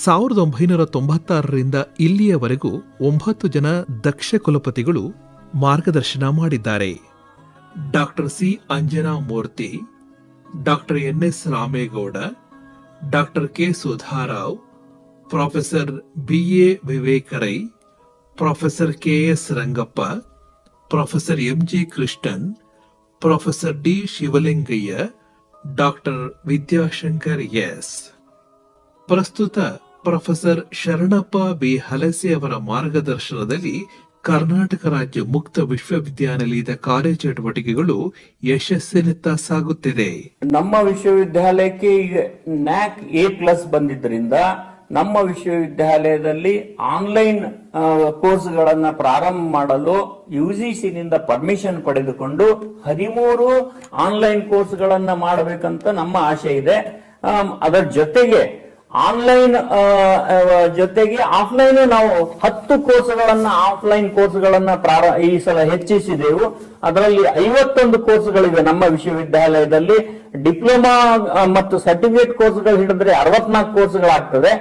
1996ರಿಂದ ಇಲ್ಲಿಯವರೆಗೂ 9 ಜನ ದಕ್ಷ ಕುಲಪತಿಗಳು ಮಾರ್ಗದರ್ಶನ ಮಾಡಿದ್ದಾರೆ. Doctor C Anjana Murthy, doctor NS Ramegowda, doctor K Sudharao, professor BA Vivekarai, professor KS Rangappa, professor MG Krishnan, professor D Shivalingaiah, doctor Vidyashankar S. ಪ್ರಸ್ತುತ ಪ್ರೊಫೆಸರ್ ಶರಣಪ್ಪ ಬಿ ಹಲಸೆ ಅವರ ಮಾರ್ಗದರ್ಶನದಲ್ಲಿ ಕರ್ನಾಟಕ ರಾಜ್ಯ ಮುಕ್ತ ವಿಶ್ವವಿದ್ಯಾನಿಲಯದ ಕಾರ್ಯಚಟುವಟಿಕೆಗಳು ಯಶಸ್ಸಿನತ್ತ ಸಾಗುತ್ತಿದೆ. ನಮ್ಮ ವಿಶ್ವವಿದ್ಯಾಲಯಕ್ಕೆ ಈಗ ನ್ಯಾಕ್ A+ ಬಂದಿದ್ದರಿಂದ ನಮ್ಮ ವಿಶ್ವವಿದ್ಯಾಲಯದಲ್ಲಿ ಆನ್ಲೈನ್ ಕೋರ್ಸ್ಗಳನ್ನ ಪ್ರಾರಂಭ ಮಾಡಲು UGCನಿಂದ ಪರ್ಮಿಷನ್ ಪಡೆದುಕೊಂಡು 13 ಆನ್ಲೈನ್ ಕೋರ್ಸ್ಗಳನ್ನ ಮಾಡಬೇಕಂತ ನಮ್ಮ ಆಶೆ ಇದೆ. ಅದರ ಜೊತೆಗೆ ಆನ್ಲೈನ್ ಜೊತೆಗೆ ಆಫ್ಲೈನ್ ನಾವು 10 ಕೋರ್ಸ್ಗಳನ್ನ ಆಫ್ಲೈನ್ ಕೋರ್ಸ್ಗಳನ್ನ ಈ ಸಲ ಹೆಚ್ಚಿಸಿದೆವು. ಅದರಲ್ಲಿ 51 ಕೋರ್ಸ್ಗಳಿವೆ ನಮ್ಮ ವಿಶ್ವವಿದ್ಯಾಲಯದಲ್ಲಿ. ಡಿಪ್ಲೊಮಾ ಮತ್ತು ಸರ್ಟಿಫಿಕೇಟ್ ಕೋರ್ಸ್ಗಳು ಹಿಡಿದ್ರೆ 64 ಕೋರ್ಸ್ಗಳಾಗ್ತದೆ.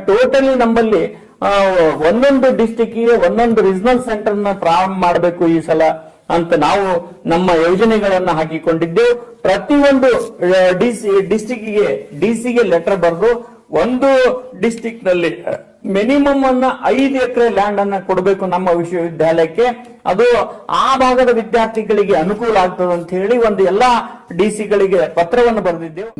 ಟೋಟಲಿ ನಮ್ಮಲ್ಲಿ ಒಂದೊಂದು ಡಿಸ್ಟಿಕ್ಗೆ ಒಂದೊಂದು ರೀಜನಲ್ ಸೆಂಟರ್ ನ ಪ್ರಾರಂಭ ಮಾಡಬೇಕು ಈ ಸಲ ಅಂತ ನಾವು ನಮ್ಮ ಯೋಜನೆಗಳನ್ನ ಹಾಕಿಕೊಂಡಿದ್ದೆವು. ಪ್ರತಿಯೊಂದು ಡಿಸಿಗೆ ಲೆಟರ್ ಬರೆದು ಒಂದು ಡಿಸ್ಟಿಕ್ ನಲ್ಲಿ ಮಿನಿಮಮ್ 5 ಎಕರೆ ಲ್ಯಾಂಡ್ ಅನ್ನ ಕೊಡಬೇಕು ನಮ್ಮ ವಿಶ್ವವಿದ್ಯಾಲಯಕ್ಕೆ. ಅದು ಆ ಭಾಗದ ವಿದ್ಯಾರ್ಥಿಗಳಿಗೆ ಅನುಕೂಲ ಆಗ್ತದೆ ಅಂತ ಹೇಳಿ ಒಂದು ಎಲ್ಲಾ ಡಿಸಿಗಳಿಗೆ ಪತ್ರವನ್ನು ಬರೆದಿದ್ದೆವು.